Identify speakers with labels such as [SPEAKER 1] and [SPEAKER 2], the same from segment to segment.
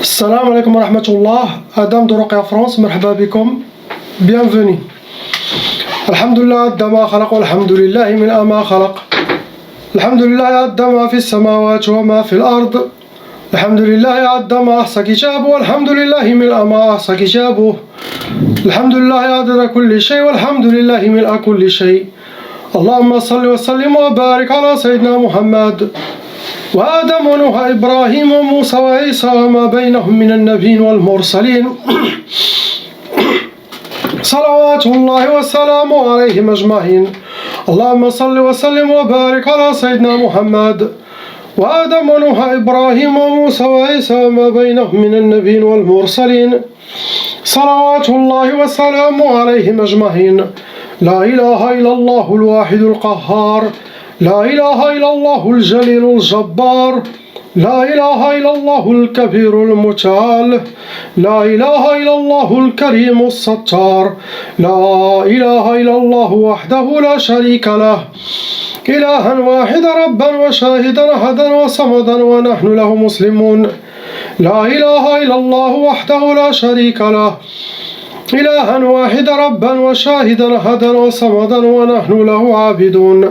[SPEAKER 1] Salam alaikum wa rahmatullah, Adam de Ruqya France, marhaba bikum, bienvenue. Alhamdulillah, Addama khalaq, walhamdulillahi min ama khalaq. Alhamdulillah, Addama fi samawati wa ma fi al-ard. Alhamdulillah, Addama ahsa kitabu, walhamdulillahi min ama ahsa kitabu. Alhamdulillah, adada kulli shay, walhamdulillahi min kulli shay. Allahumma salli wa sallim wa barik ala Sayyidina Muhammad. وآدم ونوح إبراهيم وموسى وعيسى وما بينهم من النبيين والمرسلين صلوات الله وسلامه عليهم أجمعين. اللهم صل وسلم وبارك على سيدنا محمد وآدم ونوح إبراهيم وموسى وعيسى وما بينهم من النبيين والمرسلين صلوات الله وسلامه عليهم أجمعين. لا إله إلا الله الواحد القهار، لا إله إلا الله الجليل الجبار، لا إله إلا الله الكبير المتعال، لا إله إلا الله الكريم الستار، لا إله إلا الله وحده لا شريك له، إلها واحدا ربا وشاهدا أحدا وصمدا ونحن له مسلمون. لا إله إلا الله وحده لا شريك له، إلها واحدا ربا وشاهدا أحدا وصمدا ونحن له عابدون.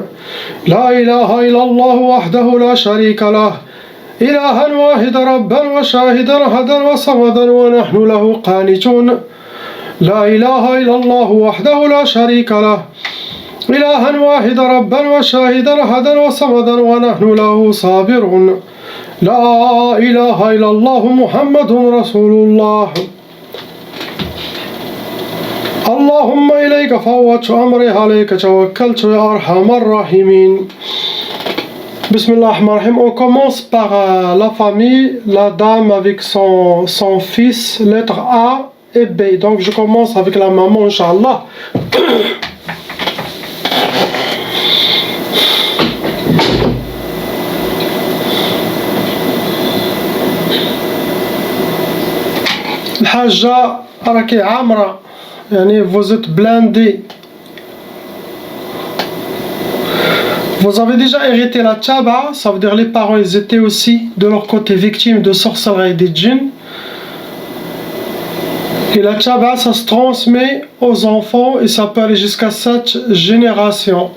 [SPEAKER 1] لا إله إلا الله وحده لا شريك له، إلها واحدا ربا وشاهدا أحدا وصمدا ونحن له قانتون. لا إله إلا الله وحده لا شريك له، إلها واحدا ربا وشاهدا أحدا وصمدا ونحن له صابرون. لا إله إلا الله محمد رسول الله. اللهم إليك فوضت أمري عليك توكلت يا أرحم الراحمين. بسم الله الرحمن الرحيم. On commence par la famille, la dame avec son fils, lettre A et B. Donc je commence avec la maman, Inch'Allah. الحاجة راكي عامرة، يعني vous êtes blindé. Vous avez déjà hérité la tchaba, ça veut dire les parents ils étaient aussi de leur côté victimes de sorcellerie et des djinns. Et la tchaba ça se transmet aux enfants et ça peut aller jusqu'à 7 générations.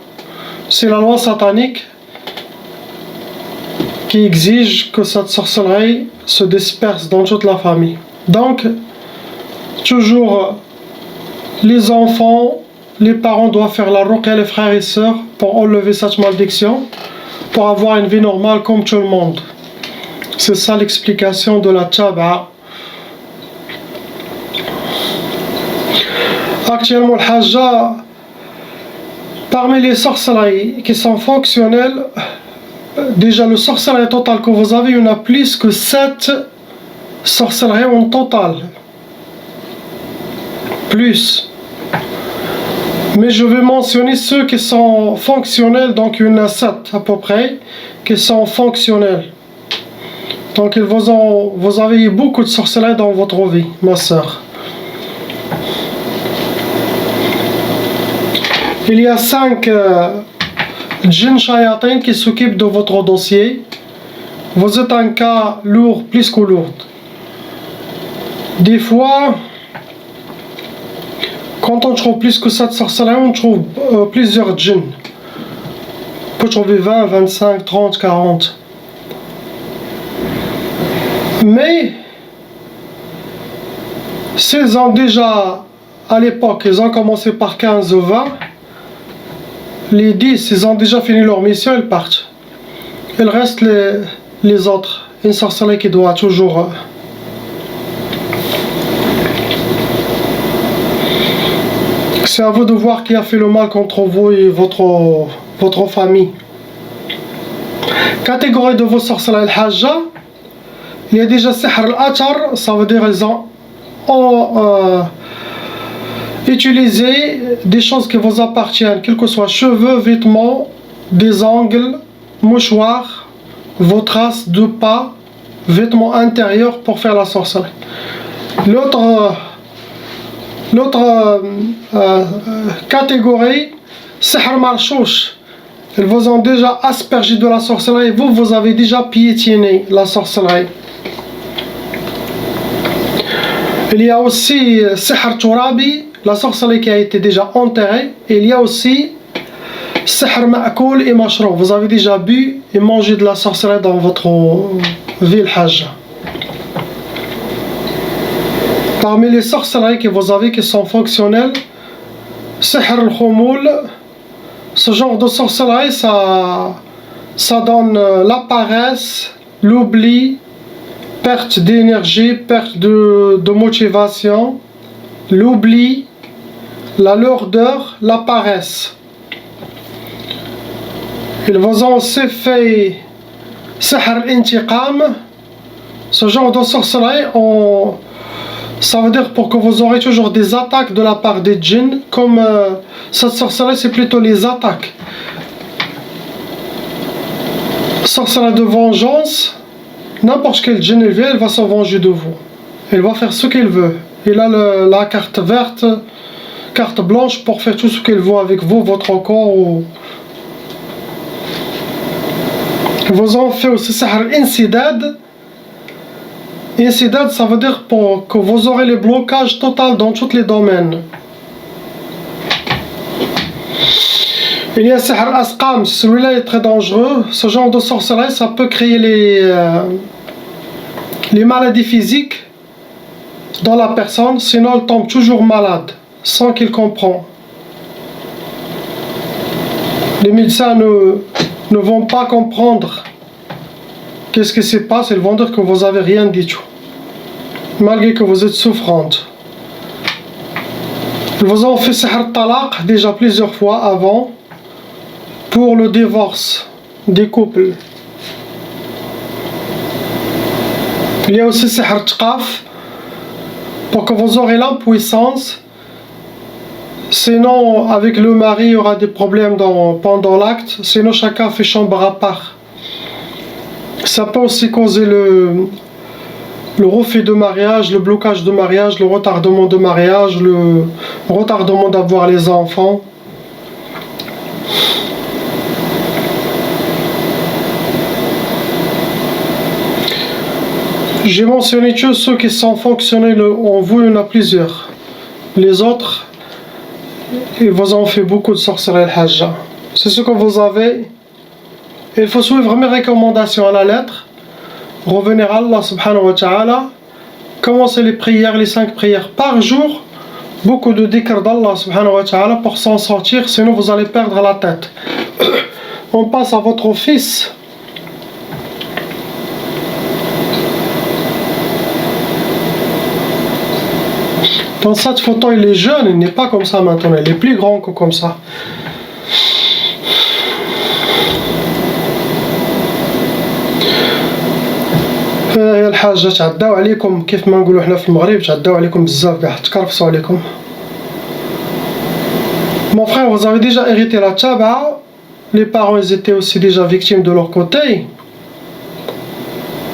[SPEAKER 1] C'est la loi satanique qui exige que cette sorcellerie se disperse dans toute la famille. Donc, toujours les enfants, les parents doivent faire la ruqya, les frères et sœurs, pour enlever cette malédiction, pour avoir une vie normale comme tout le monde. C'est ça l'explication de la tchaba. Actuellement, le hajja, parmi les sorcelleries qui sont fonctionnelles, déjà le sorcellerie total que vous avez, il y en a plus que 7 sorcelleries en total. Plus. Mais je vais mentionner ceux qui sont fonctionnels, donc il y en a 7 à peu près qui sont fonctionnels. Donc vous avez eu beaucoup de sorcelleries dans votre vie, ma soeur. Il y a 5 djinns shayatin qui s'occupent de votre dossier. Vous êtes un cas lourd, plus que lourd. Des fois, quand on trouve plus que cette sorcellerie, on trouve plusieurs djinns. On peut trouver 20, 25, 30, 40. Mais, s'ils ont déjà, à l'époque, ils ont commencé par 15 ou 20, les 10, ils ont déjà fini leur mission, ils partent. Il reste les autres. Une sorcellerie qui doit toujours... C'est à vous de voir qui a fait le mal contre vous et votre famille. Catégorie de vos sorcelleries al-hajja. Il y a déjà sihr al-athar, ça veut dire ils ont utilisé des choses qui vous appartiennent, quels que soient cheveux, vêtements, des ongles, mouchoirs, vos traces de pas, vêtements intérieurs pour faire la sorcellerie. L'autre catégorie, sihr marchouch. Ils vous ont déjà aspergé de la sorcellerie, vous avez déjà piétiné la sorcellerie. Il y a aussi Sihr Turabi, la sorcellerie qui a été déjà enterrée. Et il y a aussi Sihr Ma'koul et Mashrou. Vous avez déjà bu et mangé de la sorcellerie dans votre ville Hajj. Parmi les sorcelleries que vous avez qui sont fonctionnelles, Sihr al-Khoumoul, ce genre de sorcellerie, ça donne la paresse, l'oubli, perte d'énergie, perte de motivation, l'oubli, la lourdeur, la paresse. Ils vous ont aussi fait Sihr al-Intiqam, ce genre de sorcellerie, ça veut dire pour que vous aurez toujours des attaques de la part des djinns, comme cette sorcellerie c'est plutôt les attaques. Sorcellerie de vengeance, n'importe quel djinn il vient, il va se venger de vous. Il va faire ce qu'il veut. Il a la carte verte, carte blanche pour faire tout ce qu'il veut avec vous, votre corps. Ils vous ont fait aussi Sihr al-Insidad. Incident, ça veut dire que vous aurez les blocages totaux dans tous les domaines. Il y a Sihr al-Asqam, celui-là est très dangereux. Ce genre de sorcellerie, ça peut créer les maladies physiques dans la personne, sinon elle tombe toujours malade, sans qu'il comprenne. Les médecins ne vont pas comprendre qu'est-ce qui se passe, ils vont dire que vous n'avez rien du tout, malgré que vous êtes souffrante. Ils vous ont fait Sihr Talaq déjà plusieurs fois avant, pour le divorce des couples. Il y a aussi Sihr Tqaf, pour que vous aurez l'impuissance, sinon avec le mari il y aura des problèmes pendant l'acte, sinon chacun fait chambre à part. Ça peut aussi causer le refus de mariage, le blocage de mariage, le retardement de mariage, le retardement d'avoir les enfants. J'ai mentionné que ceux qui sont fonctionnels en vous, il y en a plusieurs. Les autres, ils vous ont fait beaucoup de sorcellerie al-Hajj. C'est ce que vous avez. Il faut suivre mes recommandations à la lettre, revenir à Allah subhanahu wa ta'ala, commencer les prières, les 5 prières par jour, beaucoup de dhikr d'Allah subhanahu wa ta'ala pour s'en sortir, sinon vous allez perdre la tête. On passe à votre fils. Dans cette photo, il est jeune, il n'est pas comme ça maintenant, il est plus grand que comme ça. يا الحاجة تعداو عليكم كيف ما نقولوا حنا في المغرب تعداو عليكم بزاف كاع تكرفصوا عليكم. Mon frère, vous avez déjà hérité la tchaba. Les parents ils étaient aussi déjà victimes de leur côté.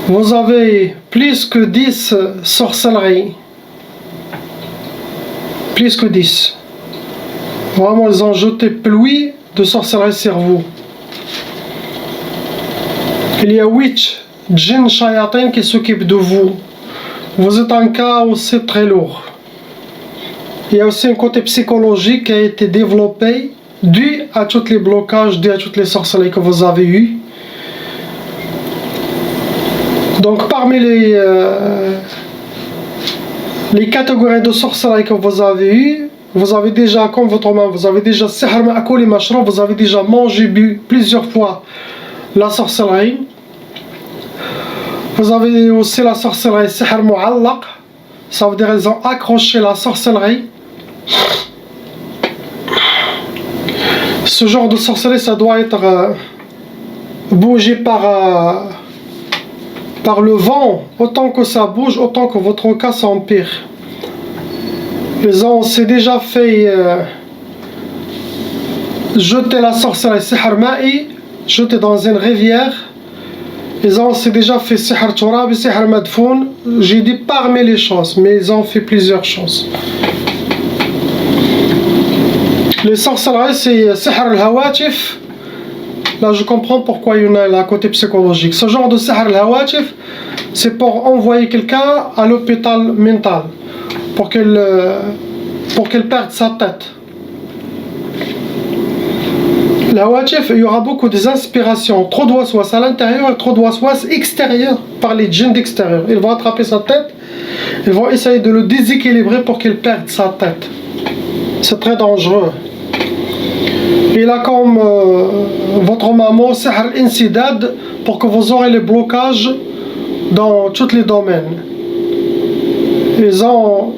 [SPEAKER 1] Vous avez plus que 10 sorcelleries. Plus que 10. Vraiment, ils ont jeté pluie de sorcellerie sur vous. Il y a 8 djinns shayatin qui s'occupent de vous. Vous êtes un cas aussi très lourd. Il y a aussi un côté psychologique qui a été développé dû à tous les blocages, dû à toutes les sorcelleries que vous avez eues. Donc parmi les catégories de sorcellerie que vous avez eues, vous avez déjà, comme votre main, vous avez déjà Sihr Ma'koul et Mashrou, vous avez déjà mangé, bu plusieurs fois la sorcellerie. Vous avez aussi la sorcellerie Sihr Mu'allaq, ça veut dire qu'ils ont accroché la sorcellerie. Ce genre de sorcellerie, ça doit être bougé par le vent. Autant que ça bouge, autant que votre cas s'empire. Ils ont aussi déjà fait jeter la sorcellerie Sihr Ma'i, jeter dans une rivière. Ils ont aussi déjà fait Sihr Turab et Sihr Madfoun. J'ai dit parmi les choses, mais ils ont fait plusieurs choses. Les sorcelleries, c'est Sihr al-Hawatif. Là, je comprends pourquoi il y en a la côté psychologique. Ce genre de Sihr al-Hawatif, c'est pour envoyer quelqu'un à l'hôpital mental. pour qu'elle perde sa tête. La Hawatif, il y aura beaucoup des inspirations, trop de waswas à l'intérieur et trop de waswas extérieur par les djinns d'extérieur. Ils vont attraper sa tête, ils vont essayer de le déséquilibrer pour qu'il perde sa tête. C'est très dangereux. Il a comme votre maman, Sihr al-Insidad, pour que vous aurez les blocages dans tous les domaines. Ils ont...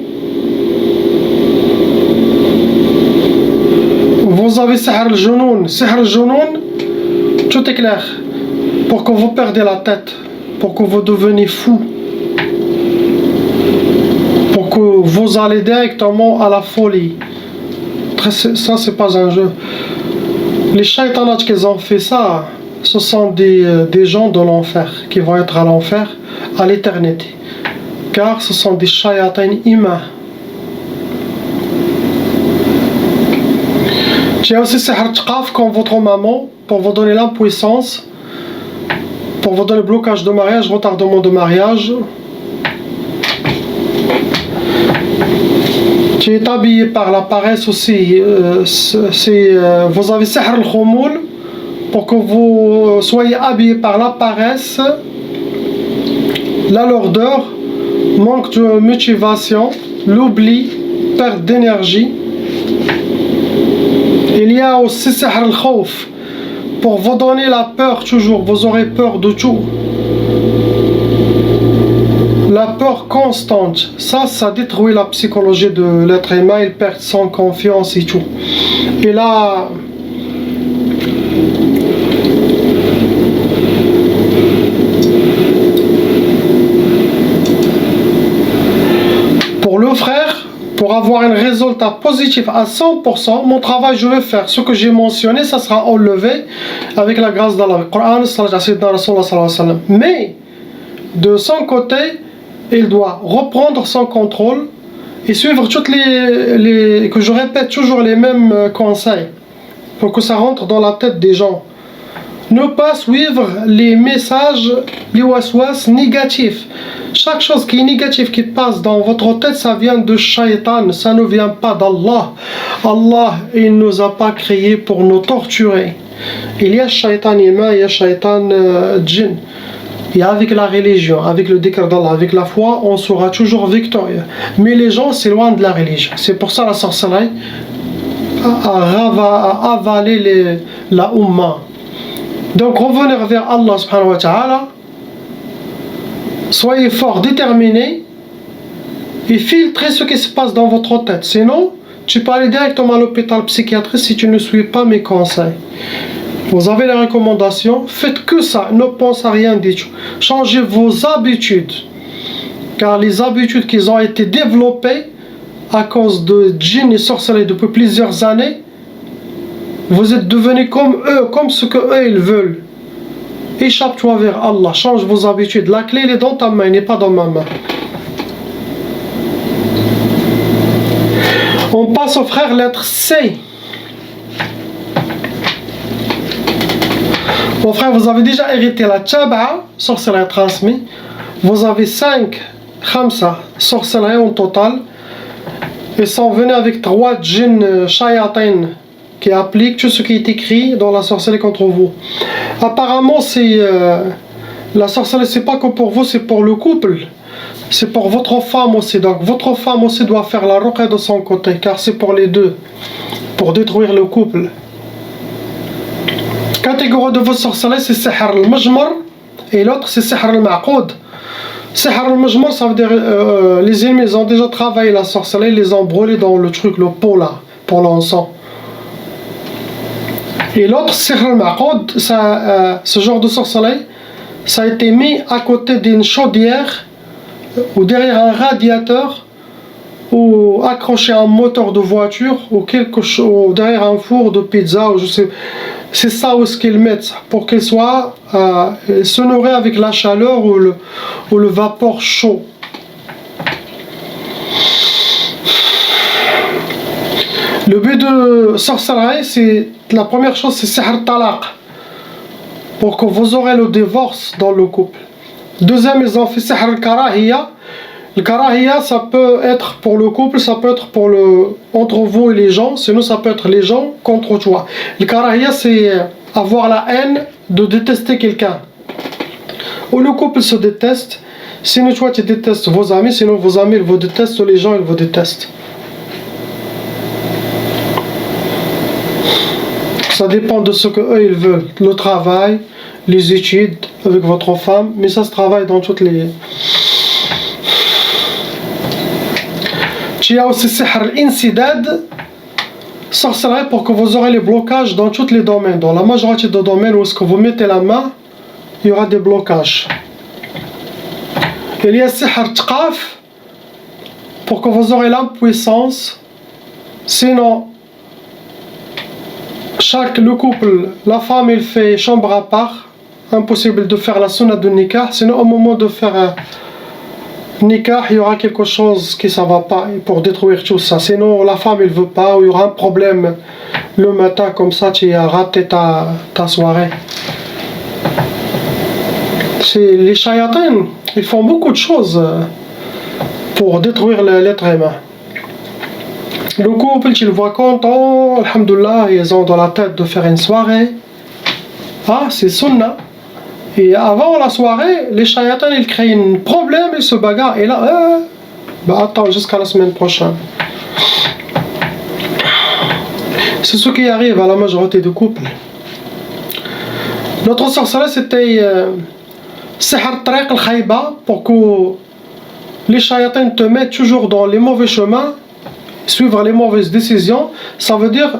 [SPEAKER 1] Vous avez Sihr al-Junoun. Sihr al-Junoun, tout est clair. Pour que vous perdez la tête, pour que vous deveniez fou, pour que vous allez directement à la folie. Ça, c'est pas un jeu. Les shaytanats qui ont fait ça, ce sont des gens de l'enfer, qui vont être à l'enfer à l'éternité. Car ce sont des shayatins humains. J'ai aussi Sihr Tqaf comme votre maman, pour vous donner l'impuissance, pour vous donner blocage de mariage, retardement de mariage. Tu es habillé par la paresse aussi. Vous avez Sihr al-Khumoul, pour que vous soyez habillé par la paresse, la lourdeur, manque de motivation, l'oubli, perte d'énergie. Il y a aussi Sihr al-Khawf, pour vous donner la peur toujours, vous aurez peur de tout. La peur constante, ça détruit la psychologie de l'être humain, il perd son confiance et tout. Et là, pour le frère, pour avoir un résultat positif à 100%, mon travail je vais faire. Ce que j'ai mentionné, ça sera enlevé avec la grâce d'Allah. Le Coran, mais de son côté, il doit reprendre son contrôle et suivre toutes que je répète toujours les mêmes conseils pour que ça rentre dans la tête des gens. Ne pas suivre les messages, les waswas négatifs. Chaque chose qui est négative qui passe dans votre tête, ça vient de shaitan, ça ne vient pas d'Allah. Allah, il ne nous a pas créés pour nous torturer. Il y a shaitan humain, il y a shaitan djinn. Et avec la religion, avec le dhikr d'Allah, avec la foi, on sera toujours victorieux. Mais les gens s'éloignent de la religion. C'est pour ça la sorcellerie a avalé la Ummah. Donc revenir vers Allah subhanahu wa ta'ala, soyez fort, déterminés, et filtrez ce qui se passe dans votre tête. Sinon, tu peux aller directement à l'hôpital psychiatrique si tu ne suis pas mes conseils. Vous avez les recommandations, faites que ça, ne pensez à rien du tout. Changez vos habitudes, car les habitudes qui ont été développées à cause de djinns et sorcelleries depuis plusieurs années, vous êtes devenus comme eux, comme ce que eux ils veulent. Échappe-toi vers Allah, change vos habitudes. La clé elle est dans ta main, elle n'est pas dans ma main. On passe au frère lettre C. Mon frère, vous avez déjà hérité la Tchaba'a, sorcellerie transmise. Vous avez 5 Khamsa, sorcellerie en total. Ils sont venus avec 3 djinns shayatin qui appliquent tout ce qui est écrit dans la sorcellerie contre vous. Apparemment, la sorcellerie, c'est pas que pour vous, c'est pour le couple. C'est pour votre femme aussi. Donc, votre femme aussi doit faire la ruqya de son côté, car c'est pour les deux, pour détruire le couple. Catégorie de vos sorcelleries, c'est Sihr al-Majmar et l'autre c'est Sihr al-Ma'qoud. Sihr al-Majmar, ça veut dire les ennemis ils ont déjà travaillé la sorcellerie, ils les ont brûlés dans le truc, le pot là, pour l'encens. Et l'autre, Sihr al-Ma'qoud, ce genre de sorcellerie, ça a été mis à côté d'une chaudière ou derrière un radiateur ou accroché à un moteur de voiture ou quelque chose, ou derrière un four de pizza ou je sais. C'est ça où ce qu'ils mettent pour qu'il soit se nourrir avec la chaleur ou le vapeur chaud. Le but de sorcellerie, c'est la première chose, c'est Sihr Talaq, pour que vous aurez le divorce dans le couple. Deuxième, ils ont fait Sihr Karahiya, Le karahia, ça peut être pour le couple, ça peut être pour entre vous et les gens, sinon ça peut être les gens contre toi. Le karahia, c'est avoir la haine de détester quelqu'un. Ou le couple se déteste, sinon toi tu détestes vos amis, sinon vos amis ils vous détestent, ou les gens ils vous détestent. Ça dépend de ce qu'eux ils veulent. Le travail, les études avec votre femme, mais ça se travaille dans toutes les... Il y a aussi sihr al-insidad, sorcellerie pour que vous aurez les blocages dans tous les domaines. Dans la majorité des domaines où est-ce que vous mettez la main, il y aura des blocages. Il y a sihr tqaf pour que vous aurez l'impuissance. Sinon, le couple, la femme, il fait chambre à part. Impossible de faire la sunna de nikah. Sinon, au moment de faire nikah, il y aura quelque chose qui ne va pas pour détruire tout ça. Sinon, la femme, il ne veut pas, ou il y aura un problème le matin, comme ça, tu as raté ta soirée. Les shayatins, ils font beaucoup de choses pour détruire l'être humain. Le couple, tu le vois content, alhamdoulilah, ils ont dans la tête de faire une soirée. Ah, c'est sunnah. Et avant la soirée, les shayatans, ils créent un problème, ils se bagarrent. Et là, attends jusqu'à la semaine prochaine. C'est ce qui arrive à la majorité des couples. Notre sorcellerie, c'était sihr tariq al-khayba, pour que les shayatans te mettent toujours dans les mauvais chemins, suivre les mauvaises décisions. Ça veut dire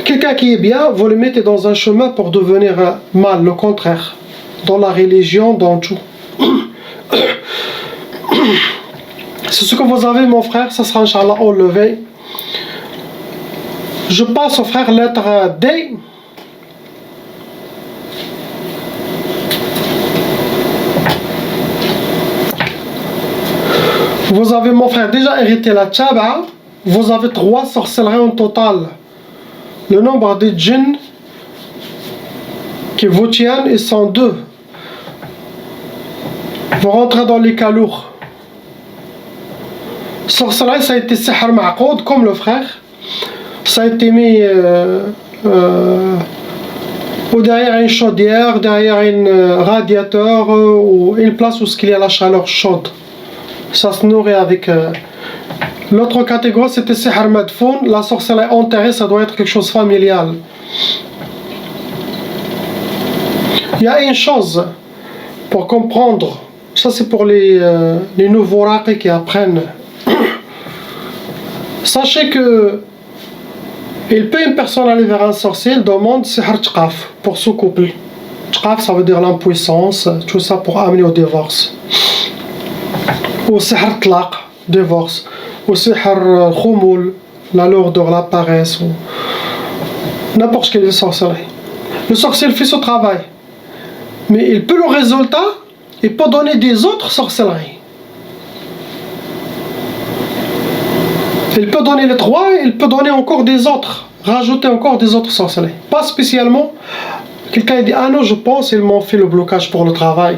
[SPEAKER 1] quelqu'un qui est bien, vous le mettez dans un chemin pour devenir mal, le contraire. Dans la religion, dans tout. C'est ce que vous avez, mon frère, ça sera Inch'Allah enlevé. Je passe au frère lettre D. Vous avez, mon frère, déjà hérité la tchaba. Vous avez 3 sorcelleries en total. Le nombre de djinns qui vous tiennent, ils sont 2. Vous rentrez dans les cas lourds. Sorcellerie, ça a été sihr ma'qoud, comme le frère. Ça a été mis ou derrière une chaudière, derrière un radiateur, ou une place où il y a la chaleur chaude. Ça se nourrit avec... L'autre catégorie, c'était sihr madfoun. La sorcellerie enterrée, ça doit être quelque chose de familial. Il y a une chose pour comprendre, ça c'est pour les nouveaux raqis qui apprennent. Sachez que il peut une personne aller vers un sorcier, il demande sihr tqaf pour ce couple. Tqaf, ça veut dire l'impuissance, tout ça pour amener au divorce. Ou sihr tlaq, divorce. Ou sihr khoumoul, la lourdeur, la paresse, ou n'importe quelle sorcellerie. Le sorcier fait son travail, mais il peut le résultat, il peut donner des autres sorcelleries. Il peut donner les 3, il peut donner encore des autres, rajouter encore des autres sorcelleries. Pas spécialement, quelqu'un dit ah non, je pense ils m'ont fait le blocage pour le travail.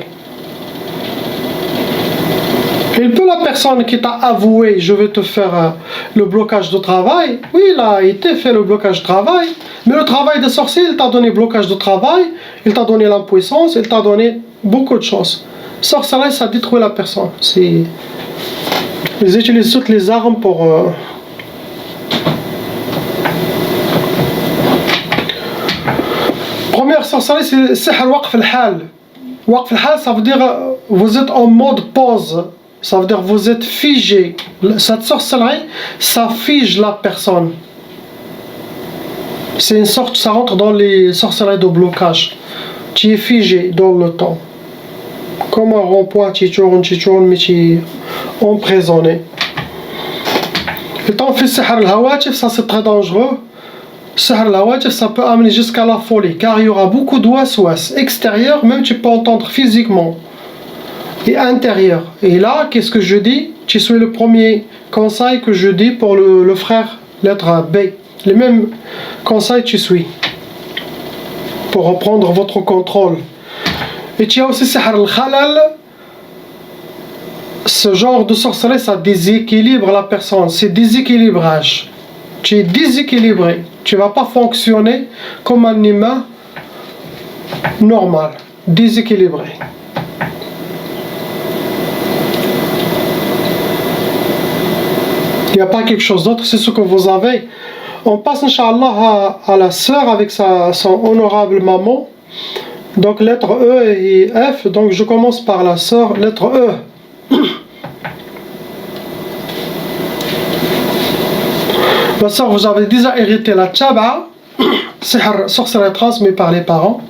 [SPEAKER 1] Il peut la personne qui t'a avoué je vais te faire le blocage de travail, oui il a été fait le blocage de travail, mais le travail des sorciers il t'a donné blocage de travail, il t'a donné l'impuissance, il t'a donné beaucoup de choses. Sorcellerie ça détruit la personne. Ils utilisent toutes les armes pour... Première sorcellerie c'est sihr waqf al-hal. Waqf al-hal ça veut dire vous êtes en mode pause. Ça veut dire vous êtes figé. Cette sorcellerie, ça fige la personne. C'est une sorte, ça rentre dans les sorcelleries de blocage. Tu es figé dans le temps. Comme un rond-point, tu tournes, mais tu es emprisonné. Le temps fait sihr al-hawatif, ça c'est très dangereux. Sihr al-hawatif, ça peut amener jusqu'à la folie, car il y aura beaucoup de waswas extérieurs, même tu peux entendre physiquement. Et intérieur. Et là, qu'est-ce que je dis? Tu suis le premier conseil que je dis pour le frère, lettre B. Les mêmes conseils tu suis. Pour reprendre votre contrôle. Et tu as aussi sihr al-khalal. ce genre de sorcellerie, ça déséquilibre la personne. C'est déséquilibrage. Tu es déséquilibré. Tu ne vas pas fonctionner comme un humain normal. Déséquilibré. Il n'y a pas quelque chose d'autre, c'est ce que vous avez. On passe, Inch'Allah, à la sœur avec son honorable maman. Donc, lettre E et F. Donc, je commence par la sœur, lettre E. Ma sœur, vous avez déjà hérité la tchaba, sorcellerie transmise par les parents.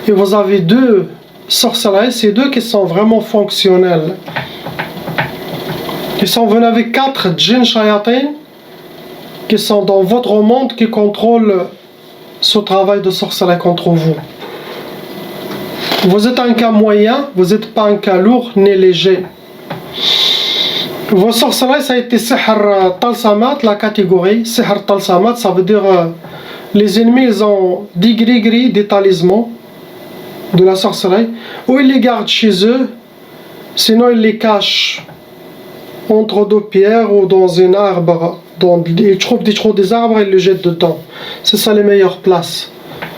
[SPEAKER 1] Et vous avez deux sorcelleries, ces deux qui sont vraiment fonctionnelles. Ils sont venus avec 4 djinns shayatin qui sont dans votre monde, qui contrôlent ce travail de sorcellerie contre vous. Vous êtes un cas moyen, vous n'êtes pas un cas lourd ni léger. Vos sorcelleries, ça a été sihr talsamat, la catégorie. Sihr talsamat, ça veut dire les ennemis, ils ont des gris-gris, des talismans de la sorcellerie, ou ils les gardent chez eux, sinon ils les cachent entre deux pierres ou dans un arbre. Ils trouvent des arbres et ils les jettent dedans. C'est ça les meilleures places.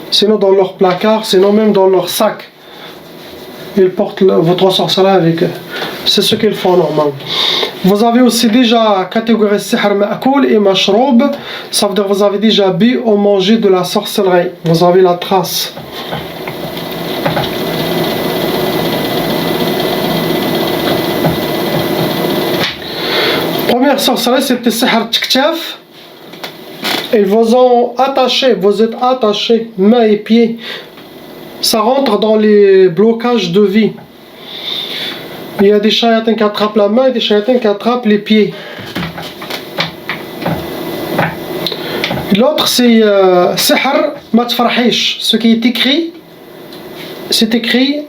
[SPEAKER 1] Sinon dans leur placard, sinon même dans leur sac. Ils portent votre sorcellerie avec eux. C'est ce qu'ils font normalement. Vous avez aussi déjà catégorie sihr ma'koul et mashroub. Ça veut dire que vous avez déjà bu ou mangé de la sorcellerie. Vous avez la trace. Première sorcellerie, c'était sihr tiktaf. Ils vous ont attaché, vous êtes attachés, mains et pieds. Ça rentre dans les blocages de vie. Il y a des shayatins qui attrapent la main et des shayatins qui attrapent les pieds. L'autre, c'est sihr matfarhish. Ce qui est écrit, c'est écrit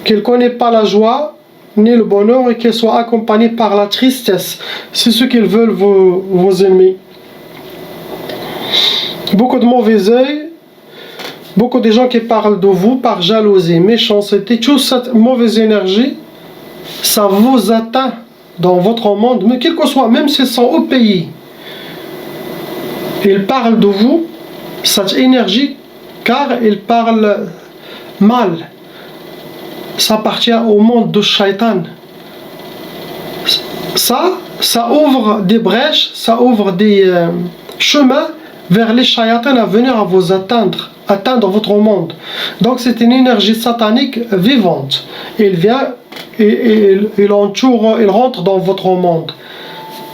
[SPEAKER 1] qu'il ne connaît pas la joie ni le bonheur et qu'il soit accompagné par la tristesse. C'est ce qu'ils veulent vos ennemis. Beaucoup de mauvais œil, beaucoup de gens qui parlent de vous par jalousie, méchanceté, toute cette mauvaise énergie, ça vous atteint dans votre monde, mais quel que soit, même s'ils sont au pays, ils parlent de vous, cette énergie, car ils parlent mal. Ça appartient au monde de shaitan. Ça ouvre des brèches, ça ouvre des chemins vers les shayatin à venir à vous atteindre votre monde. Donc c'est une énergie satanique vivante. Il vient et il rentre dans votre monde.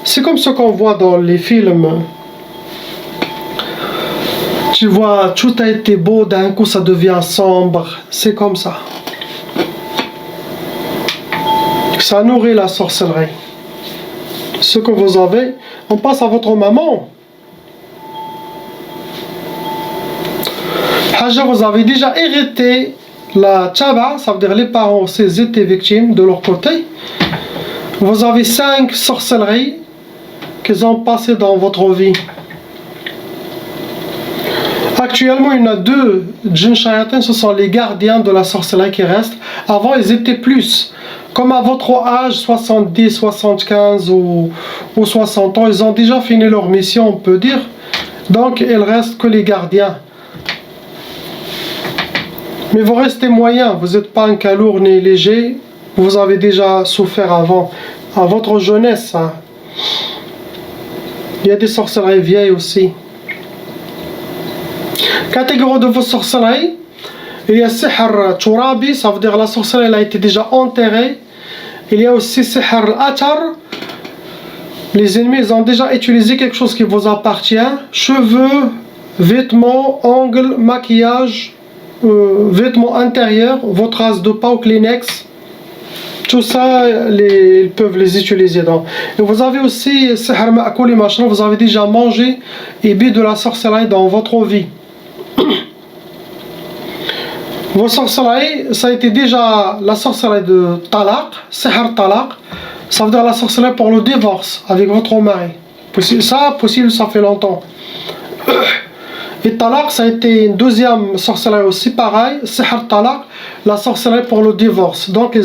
[SPEAKER 1] C'est comme ce qu'on voit dans les films. Tu vois, tout a été beau, d'un coup ça devient sombre. C'est comme ça. Ça nourrit la sorcellerie. Ce que vous avez, on passe à votre maman. Haja, vous avez déjà hérité la tchaba, ça veut dire les parents aussi étaient victimes de leur côté. Vous avez 5 sorcelleries qu'ils ont passées dans votre vie. Actuellement, il y en a 2 djinns shayatin, ce sont les gardiens de la sorcellerie qui restent. Avant, ils étaient plus. Comme à votre âge, 70, 75 ou 60 ans, ils ont déjà fini leur mission, on peut dire. Donc, il ne reste que les gardiens. Mais vous restez moyen, vous n'êtes pas un cas lourd ni léger, vous avez déjà souffert avant, à votre jeunesse. Hein. Il y a des sorcelleries vieilles aussi. Catégorie de vos sorcelleries, il y a sihr turabi, ça veut dire la sorcellerie elle a été déjà enterrée. Il y a aussi sihr atar. Les ennemis ils ont déjà utilisé quelque chose qui vous appartient. Cheveux, vêtements, ongles, maquillage, vêtements intérieurs, vos traces de pas ou Kleenex. Tout ça, ils peuvent les utiliser. Et vous avez aussi sihr ma'koul et mashroub, vous avez déjà mangé et bu de la sorcellerie dans votre vie. Vos sorcelleries, ça a été déjà la sorcellerie de talaq, sihr talaq, ça veut dire la sorcellerie pour le divorce avec votre mari. Ça, possible, ça fait longtemps. Et talaq, ça a été une deuxième sorcellerie aussi, pareil, sihr talaq, la sorcellerie pour le divorce. Donc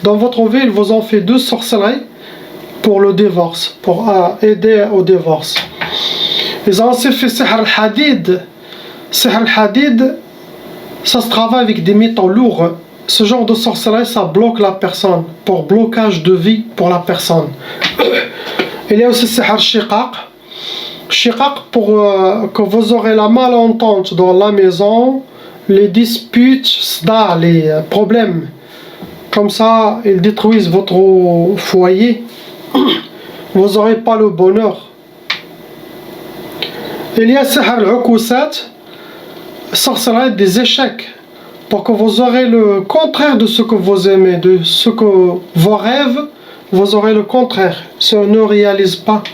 [SPEAKER 1] dans votre vie, ils vous ont fait 2 sorcelleries pour le divorce, pour aider au divorce. Ils ont aussi fait sihr al-hadid. Sihr al-hadid, ça se travaille avec des métaux lourds. Ce genre de sorcellerie, ça bloque la personne, pour blocage de vie pour la personne. Il y a aussi sihr shiqaq. Shiqaq pour que vous aurez la malentente dans la maison, les disputes, les problèmes. Comme ça, ils détruisent votre foyer. Vous n'aurez pas le bonheur. Il y a sihr al-ukusat, sorcellerie des échecs, pour que vous aurez le contraire de ce que vous aimez, de ce que vos rêves, vous aurez le contraire. Ça ne réalise pas.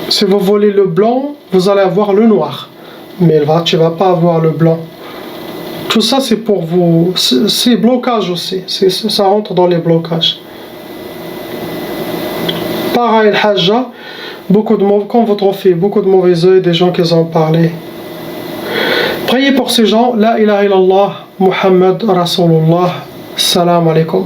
[SPEAKER 1] Si vous voulez le blanc, vous allez avoir le noir. Mais tu ne vas pas avoir le blanc. Tout ça, c'est pour vous. C'est blocage aussi. Ça rentre dans les blocages. Pareil, Hajja, comme votre fille, beaucoup de mauvais œil, des gens qui ont parlé. Priez pour ces gens. La ilaha illallah, Muhammad Rasulullah. Salam alaikum.